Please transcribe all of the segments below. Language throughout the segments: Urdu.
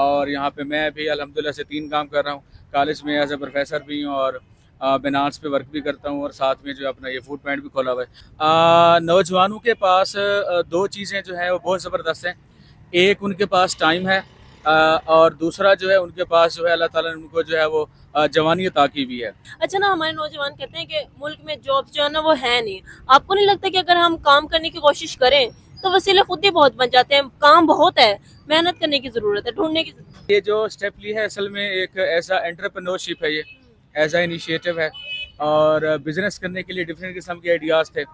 اور یہاں پہ میں بھی الحمدللہ سے 3 کام کر رہا ہوں. کالج میں ایز اے پروفیسر بھی ہوں اور بینانس پہ ورک بھی کرتا ہوں اور ساتھ میں جو اپنا یہ فوڈ پوائنٹ بھی کھولا ہوا ہے. نوجوانوں کے پاس 2 چیزیں جو ہیں وہ بہت زبردست ہیں. ایک ان کے پاس ٹائم ہے اور دوسرا جو ہے ان کے پاس جو ہے اللہ تعالیٰ نے ان کو جو ہے وہ جوانی عطا کی بھی ہے. اچھا نا، ہمارے نوجوان کہتے ہیں کہ ملک میں جاب جو ہے نا وہ ہے نہیں. آپ کو نہیں لگتا کہ اگر ہم کام کرنے کی کوشش کریں تو وسیلے خود ہی بہت بن جاتے ہیں؟ کام بہت ہے، محنت کرنے کی ضرورت ہے، ڈھونڈنے کی ضرورت ہے. یہ جو اسٹیپ لی ہے اصل میں ایک ایسا انٹرپرینورشپ ہے، یہ ایز اے انیشیٹو ہے اور بزنس کرنے کے لیے ڈفرینٹ قسم کے آئیڈیاز تھے.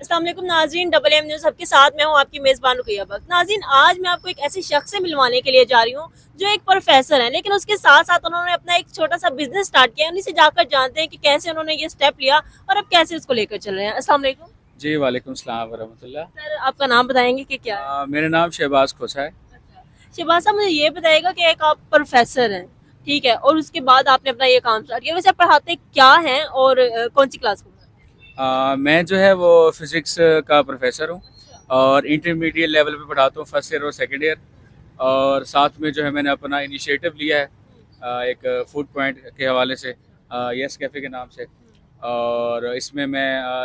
السلام علیکم ناظرین، ڈبل ایم نیوز ہب کے ساتھ میں ہوں آپ کی میزبان رقیہ بخت. ناظرین، آج میں آپ کو ایک ایسے شخص سے ملوانے کے لیے جا رہی ہوں جو ایک پروفیسر ہیں، لیکن اس کے ساتھ ساتھ انہوں نے اپنا ایک چھوٹا سا بزنس سٹارٹ کیا. انہیں سے جا کر جانتے ہیں کہ کیسے انہوں نے یہ سٹیپ لیا اور اب کیسے اس کو لے کر چل رہے ہیں. السلام علیکم. جی وعلیکم السلام ورحمۃ اللہ. سر، آپ کا نام بتائیں گے کہ کیا ہے؟ میرا نام شہباز کھوسا ہے. شہباز صاحب، مجھے یہ بتائیے گا کہ ایک آپ پروفیسر ہیں، ٹھیک ہے، اور اس کے بعد آپ نے اپنا یہ کام سٹارٹ کیا. ویسے آپ پڑھاتے کیا ہیں اور کون سی کلاس کو؟ میں جو ہے وہ فزکس کا پروفیسر ہوں اور انٹرمیڈیٹ لیول پہ پڑھاتا ہوں، فرسٹ ایئر اور سیکنڈ ایئر. اور ساتھ میں جو ہے میں نے اپنا انیشیٹو لیا ہے ایک فوڈ پوائنٹ کے حوالے سے، یس کیفے کے نام سے. اور اس میں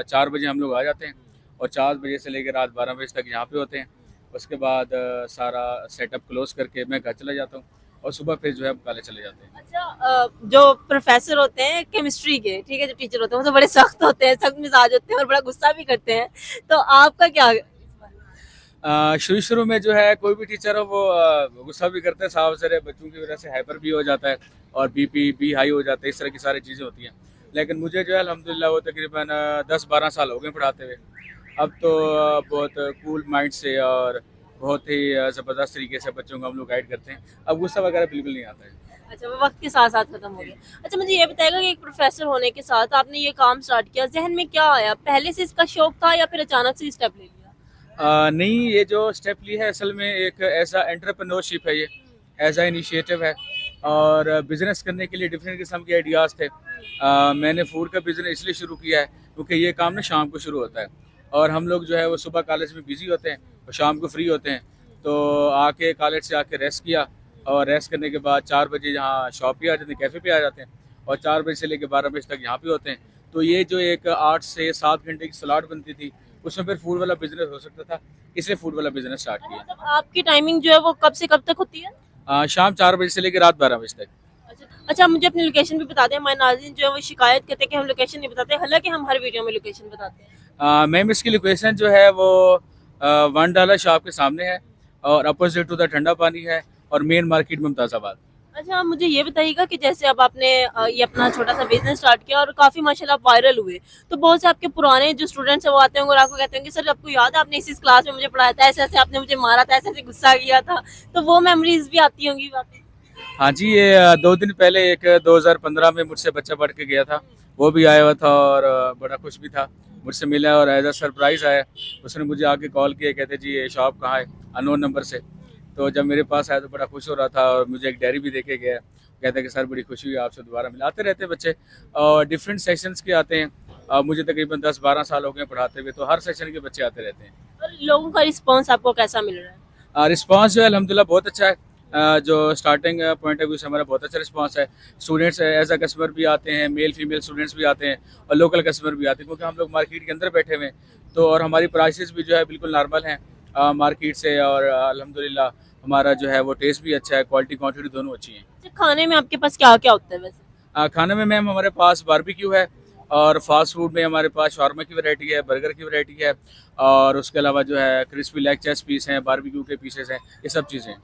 4 بجے ہم لوگ آ جاتے ہیں اور 4 بجے سے لے کے رات 12 بجے تک یہاں پہ ہوتے ہیں. اس کے بعد سارا سیٹ اپ کلوز کر کے میں گھر چلا جاتا ہوں اور صبح پھر جو ہے کالج چلے جاتے ہیں. اچھا، جو پروفیسر ہوتے ہیں کیمسٹری کے، ٹھیک ہے، جو ٹیچر ہوتے ہیں وہ تو بڑے سخت ہوتے ہیں، سخت مزاج ہوتے ہیں اور بڑا غصہ بھی کرتے ہیں. تو آپ کا کیا؟ شروع میں جو ہے کوئی بھی ٹیچر ہو وہ غصہ بھی کرتا ہے، صاحب سر بچوں کی وجہ سے ہائپر بھی ہو جاتا ہے اور بی پی ہائی ہو جاتا ہے، اس طرح کی ساری چیزیں ہوتی ہیں. لیکن مجھے جو ہے الحمدللہ وہ تقریباً 10-12 سال ہو گئے پڑھاتے ہوئے. اب تو بہت کول مائنڈ سے اور بہت ہی زبردست طریقے سے بچوں کو ہم لوگ گائیڈ کرتے ہیں. اب غصہ وغیرہ بالکل نہیں آتا ہے. اچھا، وہ وقت کے ساتھ ساتھ ختم ہو گیا. اچھا، مجھے یہ بتائے گا کہ ایک پروفیسر ہونے کے ساتھ آپ نے یہ کام سٹارٹ کیا، ذہن میں کیا آیا؟ پہلے سے اس کا شوق تھا یا پھر اچانک سے اسٹیپ لے لیا؟ نہیں، یہ جو اسٹیپ لی ہے اصل میں ایک ایسا انٹرپرینورشپ ہے، یہ ایز اے انیشیٹو ہے اور بزنس کرنے کے لیے ڈفرینٹ قسم کے آئیڈیاز تھے. میں نے فوڈ کا بزنس اس لیے شروع کیا ہے کیونکہ یہ کام نا شام کو شروع ہوتا ہے اور ہم لوگ جو ہے وہ صبح کالج میں بزی ہوتے ہیں اور شام کو فری ہوتے ہیں. تو کالج سے آ کے ریسٹ کیا اور ریسٹ کرنے کے بعد 4 بجے یہاں شاپ پہ آ جاتے ہیں، کیفے پہ آ جاتے ہیں اور 4 بجے سے لے کے 12 بجے تک یہاں پہ ہوتے ہیں. تو یہ جو ایک 8 سے 7 گھنٹے کی سلاٹ بنتی تھی، اس میں پھر فوڈ والا بزنس ہو سکتا تھا، اس لیے فوڈ والا بزنس اسٹارٹ کیا. مطلب آپ کی ٹائمنگ جو ہے وہ کب سے کب تک ہوتی ہے؟ شام 4 بجے سے لے کے رات 12 بجے تک. اچھا، مجھے اپنی لوکیشن بھی بتا دیں. ہمارے ناظرین جو ہے وہ شکایت کرتے ہیں کہ ہم لوکیشن نہیں بتاتے، حالانکہ ہم ہر ویڈیو میں لوکیشن بتاتے ہیں. میم اس کی لوکیشن جو ہے وہ $1 شاپ کے سامنے ہے اور اپوزٹ ٹو دا ٹھنڈا پانی ہے اور مین مارکیٹ ممتاز آباد. اچھا، آپ مجھے یہ بتائیے گا کہ جیسے اب آپ نے یہ اپنا چھوٹا سا بزنس سٹارٹ کیا اور کافی ماشاءاللہ وائرل ہوئے، تو بہت سے آپ کے پرانے جو اسٹوڈنٹس ہیں وہ آتے ہیں اور آپ کو کہتے ہیں کہ سر آپ کو یاد ہے آپ نے اسی کلاس میں مجھے پڑھایا تھا، ایسے ایسے آپ نے مجھے مارا تھا، ایسے ایسے غصہ کیا تھا. تو وہ میموریز بھی آتی ہوں گی واقعی؟ ہاں جی، یہ 2 دن پہلے ایک 2015 میں مجھ سے بچہ پڑھ کے گیا تھا، وہ بھی آیا ہوا تھا اور بڑا خوش بھی تھا، مجھ سے ملا اور ایز اے سرپرائز آیا. اس نے مجھے آ کے کال کیا، کہتے جی یہ شاپ کہاں ہے، انون نمبر سے. تو جب میرے پاس آیا تو بڑا خوش ہو رہا تھا اور مجھے ایک ڈائری بھی دے کے گیا. کہتے ہیں کہ سر بڑی خوشی ہوئی آپ سے دوبارہ ملا. آتے رہتے ہیں بچے اور ڈفرینٹ سیشنز کے آتے ہیں. مجھے تقریباً 10-12 سال ہو گئے پڑھاتے ہوئے، تو ہر سیشن کے بچے آتے رہتے ہیں. اور لوگوں کا رسپانس آپ کو کیسا مل رہا ہے؟ رسپانس جو ہے الحمدللہ بہت اچھا ہے. جو اسٹارٹنگ پوائنٹ آف ویو سے ہمارا بہت اچھا رسپانس ہے. اسٹوڈنٹس ایز اے کسٹمر بھی آتے ہیں، میل فیمیل اسٹوڈنٹس بھی آتے ہیں اور لوکل کسٹمر بھی آتے ہیں، کیونکہ ہم لوگ مارکیٹ کے اندر بیٹھے ہوئے ہیں. تو اور ہماری پرائسز بھی جو ہے بالکل نارمل ہیں مارکیٹ سے، اور الحمدللہ ہمارا جو ہے وہ ٹیسٹ بھی اچھا ہے، کوالٹی کوانٹٹی دونوں اچھی ہیں. کھانے میں آپ کے پاس کیا کیا ہوتا ہے ویسے؟ کھانے میں میم ہمارے پاس باربیکیو ہے اور فاسٹ فوڈ میں ہمارے پاس شاورما کی ویرائٹی ہے، برگر کی ویرائٹی ہے اور اس کے علاوہ جو ہے کرسپی لیگ چیسٹ پیس ہیں، باربیکیو کے پیسز ہیں، یہ سب چیزیں ہیں.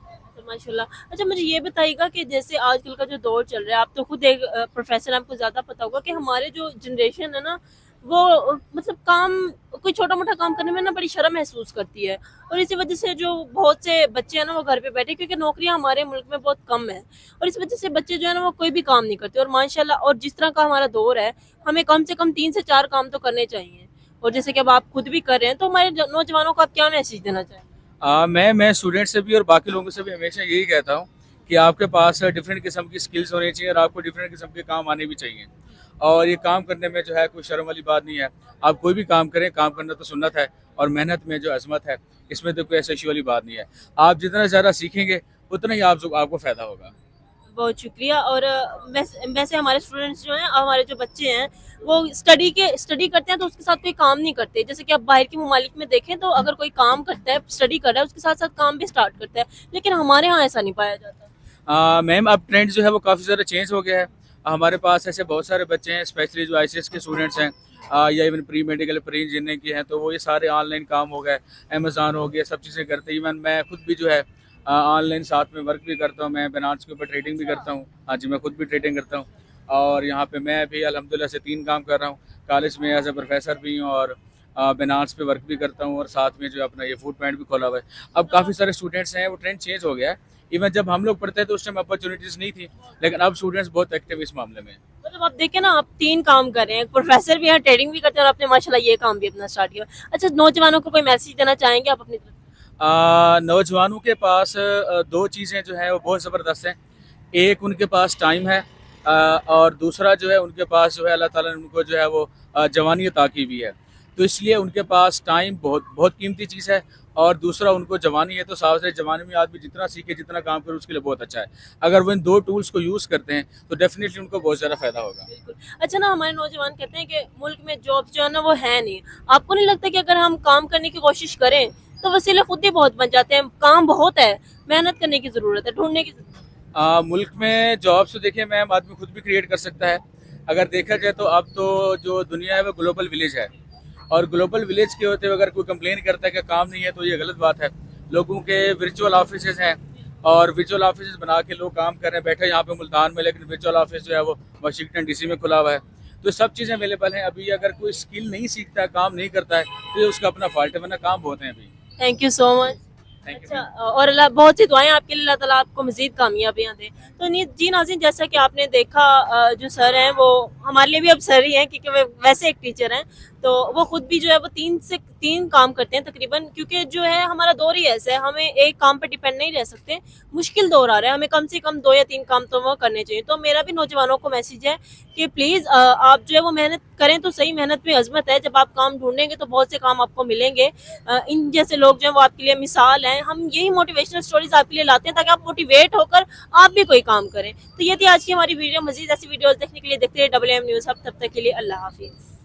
ماشاء اللہ. اچھا، مجھے یہ بتائیے گا کہ جیسے آج کل کا جو دور چل رہا ہے، آپ تو خود ایک پروفیسر، آپ کو زیادہ پتا ہوگا کہ ہمارے جو جنریشن ہے نا وہ مطلب کام، کوئی چھوٹا موٹا کام کرنے میں نا بڑی شرم محسوس کرتی ہے، اور اسی وجہ سے جو بہت سے بچے ہیں نا وہ گھر پہ بیٹھے، کیونکہ نوکریاں ہمارے ملک میں بہت کم ہیں، اور اس وجہ سے بچے جو ہے نا وہ کوئی بھی کام نہیں کرتے. اور ماشاءاللہ، اور جس طرح کا ہمارا دور ہے، ہمیں کم سے کم 3 سے 4 کام تو کرنے چاہیے. اور جیسے کہ اب آپ خود بھی کر رہے ہیں، تو ہمارے نوجوانوں کو آپ کیا میسج دینا چاہیں گے؟ میں اسٹوڈنٹ سے بھی اور باقی لوگوں سے بھی ہمیشہ یہی کہتا ہوں کہ آپ کے پاس ڈفرینٹ قسم کی سکلز ہونی چاہیے اور آپ کو ڈفرینٹ قسم کے کام آنے بھی چاہیے. اور یہ کام کرنے میں جو ہے کوئی شرم والی بات نہیں ہے. آپ کوئی بھی کام کریں، کام کرنا تو سنت ہے اور محنت میں جو عظمت ہے اس میں تو کوئی ایسا ایشو والی بات نہیں ہے. آپ جتنا زیادہ سیکھیں گے اتنا ہی آپ کو فائدہ ہوگا. بہت شکریہ. اور ویسے ہمارے اسٹوڈنٹس جو ہیں، ہمارے جو بچے ہیں، وہ اسٹڈی کرتے ہیں تو اس کے ساتھ کوئی کام نہیں کرتے. جیسے کہ آپ باہر کے ممالک میں دیکھیں تو اگر کوئی کام کرتا ہے، اسٹڈی کر رہا ہے، اس کے ساتھ ساتھ کام بھی اسٹارٹ کرتا ہے، لیکن ہمارے ہاں ایسا نہیں پایا جاتا. میم اب ٹرینڈ جو ہے وہ کافی زیادہ چینج ہو گیا ہے. ہمارے پاس ایسے بہت سارے بچے ہیں اسپیشلی جو ICS کے اسٹوڈنٹس ہیں یا even pre medical pre engineering کے ہیں، تو وہ یہ سارے آن لائن کام ہو گئے، امیزون ہو گیا، سب چیزیں کرتے ہیں. ایون میں خود بھی جو ہے آن لائن ساتھ میں ورک بھی کرتا ہوں. میں بینانس کے اوپر ٹریڈنگ بھی کرتا ہوں. ہاں جی، میں خود بھی ٹریڈنگ کرتا ہوں. اور یہاں پہ میں بھی الحمدللہ سے 3 کام کر رہا ہوں. کالج میں ایز اے پروفیسر بھی ہوں اور بینانس پہ ورک بھی کرتا ہوں، اور ساتھ میں جو اپنا یہ فوڈ پوائنٹ بھی کھولا ہوا ہے. اب کافی سارے اسٹوڈنٹس ہیں، وہ ٹرینڈ چینج ہو گیا ہے. ایون جب ہم لوگ پڑھتے تھے اس ٹائم اپرچونیٹیز نہیں تھی، لیکن اب اسٹوڈنٹس بہت ایکٹیو اس معاملے میں. مطلب آپ دیکھیں نا، آپ 3 کام کر رہے ہیں، پروفیسر بھی ہیں، ٹریڈنگ بھی کرتے ہیں، اور آپ نے ماشاءاللہ یہ کام بھی اپنا اسٹارٹ کیا. اچھا، نوجوانوں کو کوئی میسج دینا چاہیں گے آپ اپنی طرف؟ نوجوانوں کے پاس 2 چیزیں جو ہیں وہ بہت زبردست ہیں. ایک ان کے پاس ٹائم ہے، اور دوسرا جو ہے ان کے پاس جو ہے اللہ تعالیٰ نے ان کو جو ہے وہ جوانی عطا کی ہوئی ہے. تو اس لیے ان کے پاس ٹائم بہت بہت قیمتی چیز ہے، اور دوسرا ان کو جوانی ہے. تو ساتھ سے جوانی میں آدمی جتنا سیکھے، جتنا کام کرے، اس کے لیے بہت اچھا ہے. اگر وہ ان 2 ٹولس کو یوز کرتے ہیں تو ڈیفینیٹلی ان کو بہت زیادہ فائدہ ہوگا. بالکل. اچھا نا، ہمارے نوجوان کہتے ہیں کہ ملک میں جاب جو ہے نا وہ ہے نہیں. آپ کو نہیں لگتا کہ اگر ہم کام کرنے کی کوشش کریں تو وسیلے خود ہی بہت بن جاتے ہیں؟ کام بہت ہے، محنت کرنے کی ضرورت ہے، ڈھونڈنے کی ضرورت ہے. ملک میں جابس تو دیکھیں میم آدمی خود بھی کریٹ کر سکتا ہے. اگر دیکھا جائے تو اب تو جو دنیا ہے وہ گلوبل ولیج ہے، اور گلوبل ولیج کے ہوتے ہوئے اگر کوئی کمپلین کرتا ہے کہ کام نہیں ہے تو یہ غلط بات ہے. لوگوں کے ورچوئل آفیسز ہیں، اور ورچوئل آفیسز بنا کے لوگ کام کر رہے ہیں بیٹھے یہاں پہ ملتان میں، لیکن ورچوئل آفس جو ہے وہ واشنگٹن DC میں کھلا ہوا ہے. تو سب چیزیں اویلیبل ہیں. ابھی اگر کوئی اسکل نہیں سیکھتا ہے، کام نہیں کرتا ہے، تو یہ اس کا اپنا فالٹ ہے، ورنہ کام بہت ہیں ابھی. Thank you so much. Thank اچھا، اور اللہ بہت سی دعائیں آپ کے لیے، اللہ تعالیٰ آپ کو مزید کامیابیاں دیں. تو جی ناظرین، جیسا کہ آپ نے دیکھا، جو سر ہیں وہ ہمارے لیے بھی اب سر ہی ہیں، کیونکہ وہ ویسے ایک ٹیچر ہیں. تو وہ خود بھی جو ہے وہ 3 کام کرتے ہیں تقریباً، کیونکہ جو ہے ہمارا دور ہی ایسا ہے، ہمیں ایک کام پہ ڈیپینڈ نہیں رہ سکتے. مشکل دور آ رہا ہے، ہمیں کم سے کم 2 یا 3 کام تو وہ کرنے چاہیے. تو میرا بھی نوجوانوں کو میسیج ہے کہ پلیز آپ جو ہے وہ محنت کریں. تو صحیح، محنت میں عظمت ہے. جب آپ کام ڈھونڈیں گے تو بہت سے کام آپ کو ملیں گے. ان جیسے لوگ جو ہیں وہ آپ کے لیے مثال ہیں. ہم یہی موٹیویشنل سٹوریز آپ کے لیے لاتے ہیں تاکہ آپ موٹیویٹ ہو کر آپ بھی کوئی کام کریں. تو یہ تھی آج کی ہماری ویڈیو. مزید ایسی ویڈیوز دیکھنے کے لیے دیکھتے رہیے WM نیوز ہب. تب تک کے لیے اللہ حافظ.